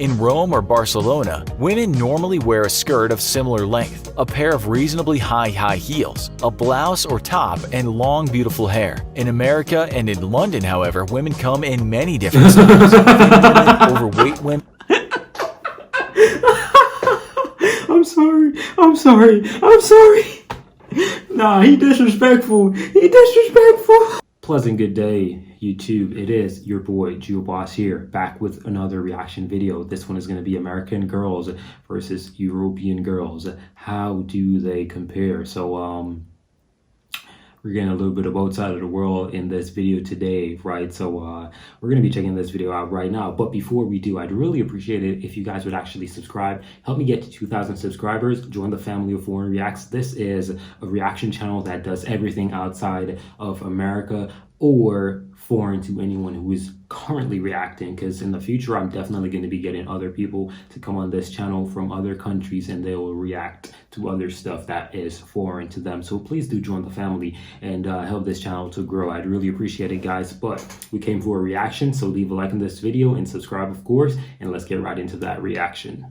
In Rome or Barcelona, women normally wear a skirt of similar length, a pair of reasonably high heels, a blouse or top, and long beautiful hair. In America and in London, however, women come in many different styles. Overweight women. I'm sorry. Nah, he disrespectful. Pleasant good day, YouTube. It is your boy, GeoBoss here, back with another reaction video. This one is going to be American girls versus European girls. How do they compare? So, we're getting a little bit of both sides of the world in this video today, right? So we're going to be checking this video out right now. But before we do, I'd really appreciate it if you guys would actually subscribe. Help me get to 2,000 subscribers. Join the family of Foreign Reacts. This is a reaction channel that does everything outside of America or foreign to anyone who is currently reacting, because in the future I'm definitely going to be getting other people to come on this channel from other countries and they will react to other stuff that is foreign to them. So please do join the family and help this channel to grow. I'd really appreciate it, guys. But we came for a reaction, so leave a like on this video and subscribe, of course, and let's get right into that reaction.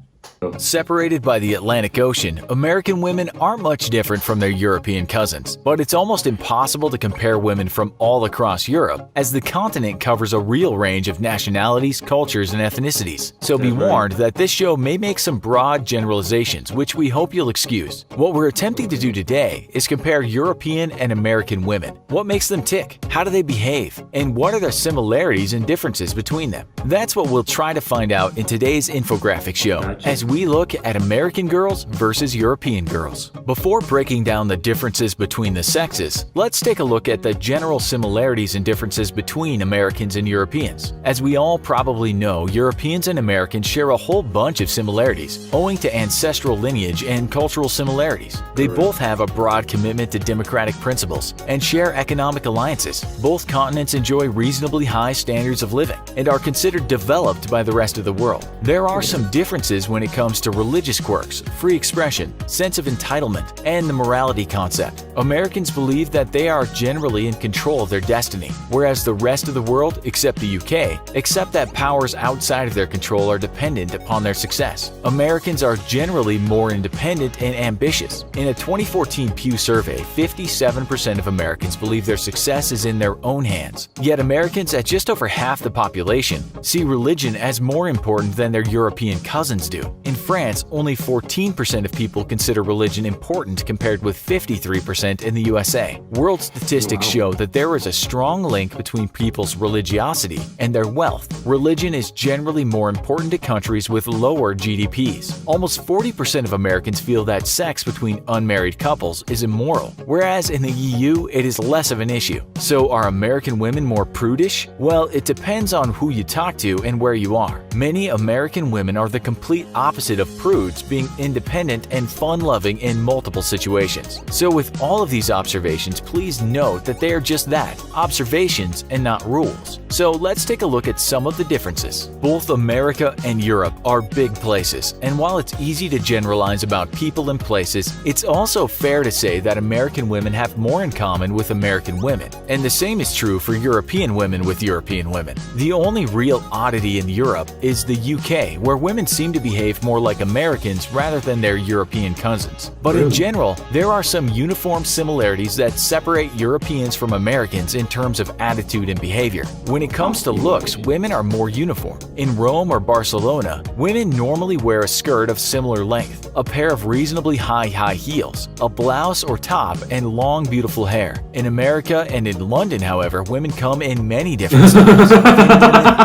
Separated by the Atlantic Ocean, American women aren't much different from their European cousins, but it's almost impossible to compare women from all across Europe, as the continent covers a real range of nationalities, cultures, and ethnicities. So be warned that this show may make some broad generalizations, which we hope you'll excuse. What we're attempting to do today is compare European and American women. What makes them tick? How do they behave? And what are the similarities and differences between them? That's what we'll try to find out in today's infographic show, as we look at American girls versus European girls. Before breaking down the differences between the sexes, let's take a look at the general similarities and differences between Americans and Europeans. As we all probably know, Europeans and Americans share a whole bunch of similarities, owing to ancestral lineage and cultural similarities. They both have a broad commitment to democratic principles and share economic alliances. Both continents enjoy reasonably high standards of living and are considered developed by the rest of the world. There are some differences when it comes to religious quirks, free expression, sense of entitlement, and the morality concept. Americans believe that they are generally in control of their destiny, whereas the rest of the world, except the UK, accept that powers outside of their control are dependent upon their success. Americans are generally more independent and ambitious. In a 2014 Pew survey, 57% of Americans believe their success is in their own hands. Yet Americans, at just over half the population, see religion as more important than their European cousins do. In France, only 14% of people consider religion important, compared with 53% in the USA. World statistics show that there is a strong link between people's religiosity and their wealth. Religion is generally more important to countries with lower GDPs. Almost 40% of Americans feel that sex between unmarried couples is immoral, whereas in the EU it is less of an issue. So are American women more prudish? Well, it depends on who you talk to and where you are. Many American women are the complete opposite of prudes, being independent and fun-loving in multiple situations. So with all of these observations, please note that they are just that, observations and not rules. So let's take a look at some of the differences. Both America and Europe are big places, and while it's easy to generalize about people and places, it's also fair to say that American women have more in common with American women, and the same is true for European women with European women. The only real oddity in Europe is the UK, where women seem to behave more like Americans rather than their European cousins. But in general, there are some uniform similarities that separate Europeans from Americans in terms of attitude and behavior. When it comes to looks, women are more uniform. In Rome or Barcelona, women normally wear a skirt of similar length, a pair of reasonably high heels, a blouse or top, and long beautiful hair. In America and in London, however, women come in many different styles.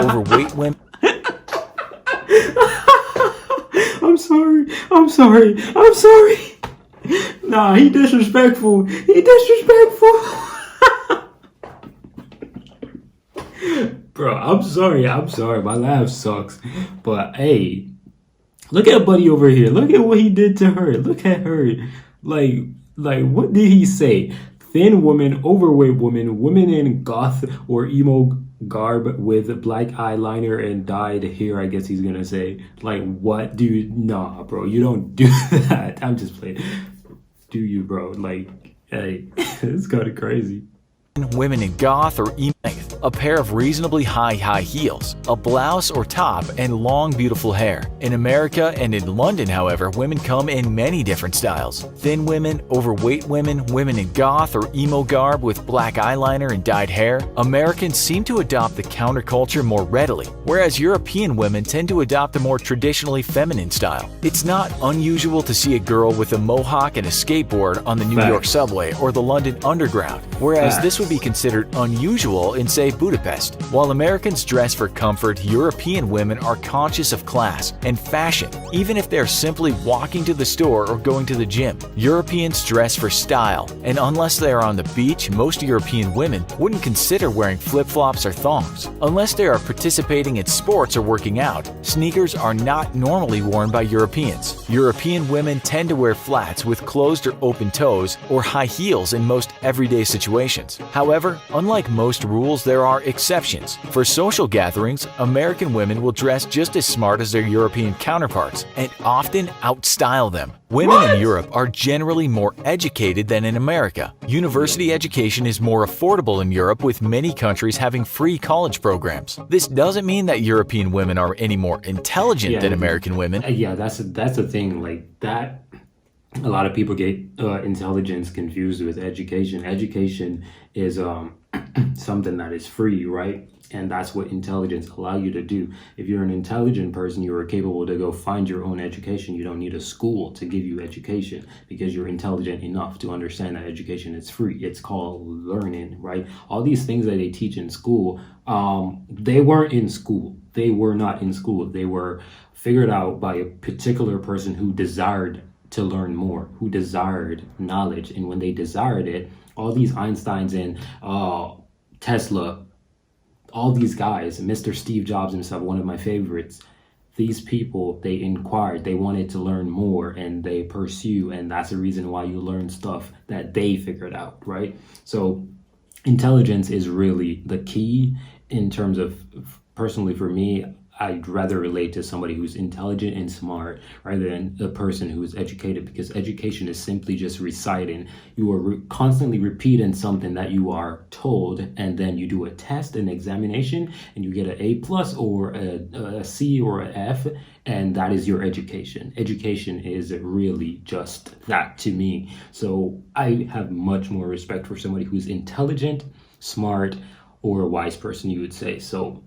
Overweight women. I'm sorry. Nah, he disrespectful. Bro, I'm sorry. My laugh sucks. But hey, look at Buddy over here. Look at what he did to her. Look at her. Like what did he say? Thin woman, overweight woman, women in goth or emo garb with black eyeliner and dyed hair, I guess he's gonna say. Like, what, dude? Nah, bro, you don't do that. I'm just playing. Do you, bro? Like, hey, it's kind of crazy. Women in goth or emo length, a pair of reasonably high heels, a blouse or top, and long beautiful hair. In America and in London, however, women come in many different styles. Thin women, overweight women, women in goth or emo garb with black eyeliner and dyed hair. Americans seem to adopt the counterculture more readily, whereas European women tend to adopt a more traditionally feminine style. It's not unusual to see a girl with a mohawk and a skateboard on the New York subway or the London Underground, whereas this would be considered unusual in, say, Budapest. While Americans dress for comfort, European women are conscious of class and fashion, even if they're simply walking to the store or going to the gym. Europeans dress for style, and unless they are on the beach, most European women wouldn't consider wearing flip-flops or thongs. Unless they are participating in sports or working out, sneakers are not normally worn by Europeans. European women tend to wear flats with closed or open toes or high heels in most everyday situations. However, unlike most rules, there are exceptions. For social gatherings, American women will dress just as smart as their European counterparts and often outstyle them. Women in Europe are generally more educated than in America. University education is more affordable in Europe, with many countries having free college programs. This doesn't mean that European women are any more intelligent than American women. Yeah, that's the thing. Like that, a lot of people get intelligence confused with education. Education is something that is free, right? And that's what intelligence allows you to do. If you're an intelligent person, you are capable to go find your own education. You don't need a school to give you education because you're intelligent enough to understand that education is free. It's called learning, right? All these things that they teach in school, they weren't in school. They were not in school. They were figured out by a particular person who desired to learn more, who desired knowledge. And when they desired it, all these Einsteins and Tesla, all these guys, Mr. Steve Jobs himself, one of my favorites, these people, they inquired, they wanted to learn more, and they pursue, and that's the reason why you learn stuff that they figured out, right? So intelligence is really the key in terms of, personally for me, I'd rather relate to somebody who's intelligent and smart rather than a person who is educated, because education is simply just reciting. You are constantly repeating something that you are told, and then you do a test, an examination, and you get an A plus or a C or an F, and that is your education. Education is really just that to me. So I have much more respect for somebody who's intelligent, smart, or a wise person, you would say. So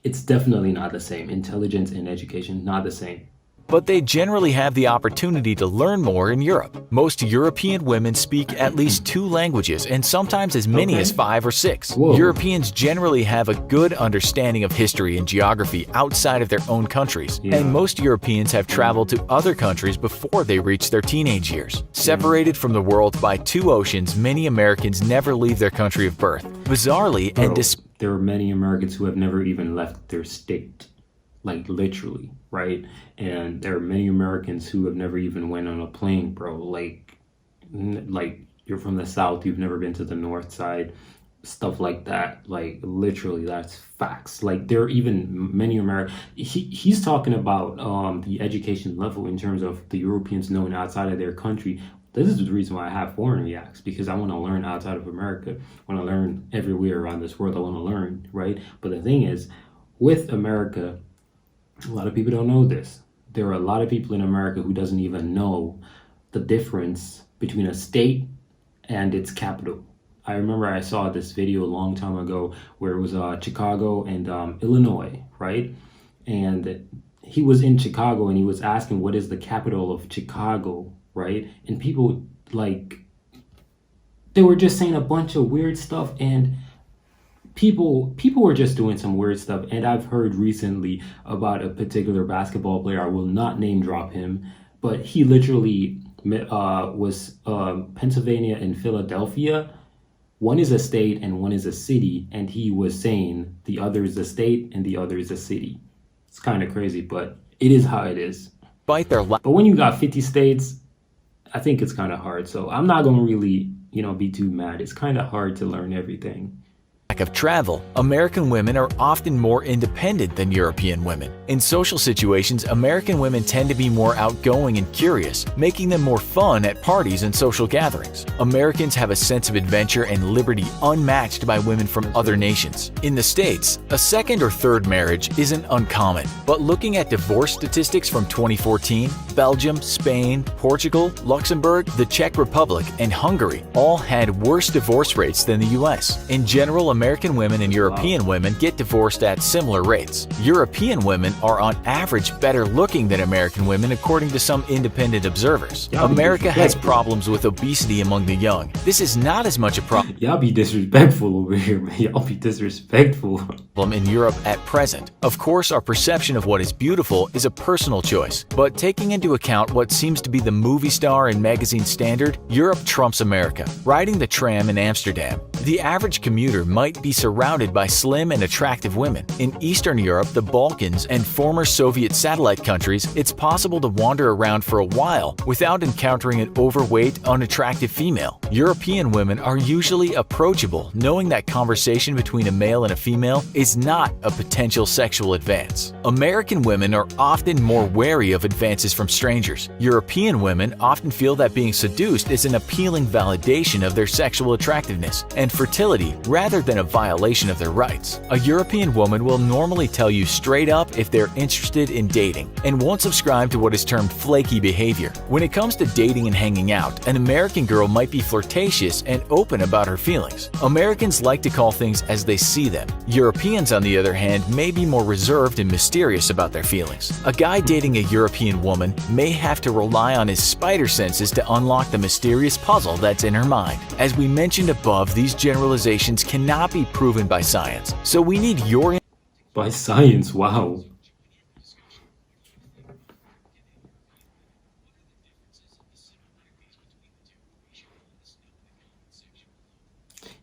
it's definitely not the same. Intelligence and education, not the same. But they generally have the opportunity to learn more in Europe. Most European women speak at least 2 languages, and sometimes as many as 5 or 6. Whoa. Europeans generally have a good understanding of history and geography outside of their own countries, and most Europeans have traveled to other countries before they reach their teenage years. Separated from the world by 2 oceans, many Americans never leave their country of birth. Bizarrely, there are many Americans who have never even left their state, like literally, right? And there are many Americans who have never even went on a plane, bro. Like you're from the South, you've never been to the North Side, stuff like that. Like literally, that's facts. Like there are even many Americans. He's talking about the education level in terms of the Europeans knowing outside of their country. This is the reason why I have foreign reacts, because I want to learn outside of America. I want to learn everywhere around this world. I want to learn, right? But the thing is, with America, a lot of people don't know this. There are a lot of people in America who doesn't even know the difference between a state and its capital. I remember I saw this video a long time ago where it was Chicago and Illinois, right? And he was in Chicago and he was asking, what is the capital of Chicago, right? And people, like, they were just saying a bunch of weird stuff, and people were just doing some weird stuff. And I've heard recently about a particular basketball player, I will not name drop him, but he literally was Pennsylvania and Philadelphia. One is a state and one is a city, and he was saying the other is a state and the other is a city. It's kind of crazy, but it is how it is. But when you got 50 states, I think it's kind of hard. So I'm not going to really, be too mad. It's kind of hard to learn everything. lack of travel, American women are often more independent than European women. In social situations, American women tend to be more outgoing and curious, making them more fun at parties and social gatherings. Americans have a sense of adventure and liberty unmatched by women from other nations. In the States, a second or third marriage isn't uncommon, but looking at divorce statistics from 2014, Belgium, Spain, Portugal, Luxembourg, the Czech Republic, and Hungary all had worse divorce rates than the US. In general, American women and European women get divorced at similar rates. European women are on average better looking than American women according to some independent observers. America has problems with obesity among the young. This is not as much a problem Y'all be disrespectful over here, man. Y'all be disrespectful. in Europe at present. Of course, our perception of what is beautiful is a personal choice, but taking into account what seems to be the movie star and magazine standard, Europe trumps America. Riding the tram in Amsterdam, the average commuter might be surrounded by slim and attractive women. In Eastern Europe, the Balkans, and former Soviet satellite countries, it's possible to wander around for a while without encountering an overweight, unattractive female. European women are usually approachable, knowing that conversation between a male and a female is not a potential sexual advance. American women are often more wary of advances from strangers. European women often feel that being seduced is an appealing validation of their sexual attractiveness and fertility rather than a violation of their rights. A European woman will normally tell you straight up if they're interested in dating and won't subscribe to what is termed flaky behavior. When it comes to dating and hanging out, an American girl might be flirtatious and open about her feelings. Americans like to call things as they see them. Europeans, on the other hand, may be more reserved and mysterious about their feelings. A guy dating a European woman may have to rely on his spider senses to unlock the mysterious puzzle that's in her mind. As we mentioned above, these generalizations cannot be proven by science, so we need your By science, wow.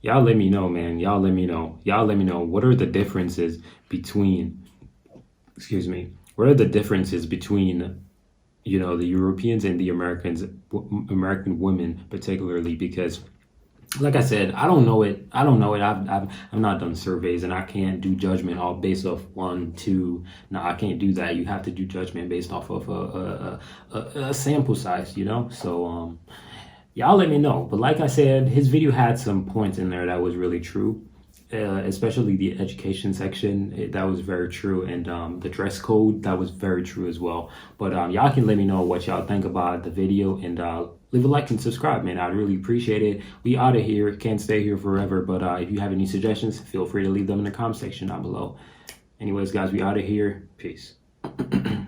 Y'all let me know, man. Y'all let me know. Y'all let me know. What are the differences between, excuse me, what are the differences between, you know, the Europeans and the Americans, American women particularly? Because, like I said, I don't know it. I don't know it. I've not done surveys, and I can't do judgment all based off one, two. No, I can't do that. You have to do judgment based off of a sample size, you know. So y'all let me know. But like I said, his video had some points in there that was really true. Especially the education section, that was very true, and the dress code, that was very true as well. But y'all can let me know what y'all think about the video, and leave a like and subscribe, man. I'd really appreciate it. We out of here. Can't stay here forever, but if you have any suggestions, feel free to leave them in the comment section down below. Anyways, guys, we out of here. Peace.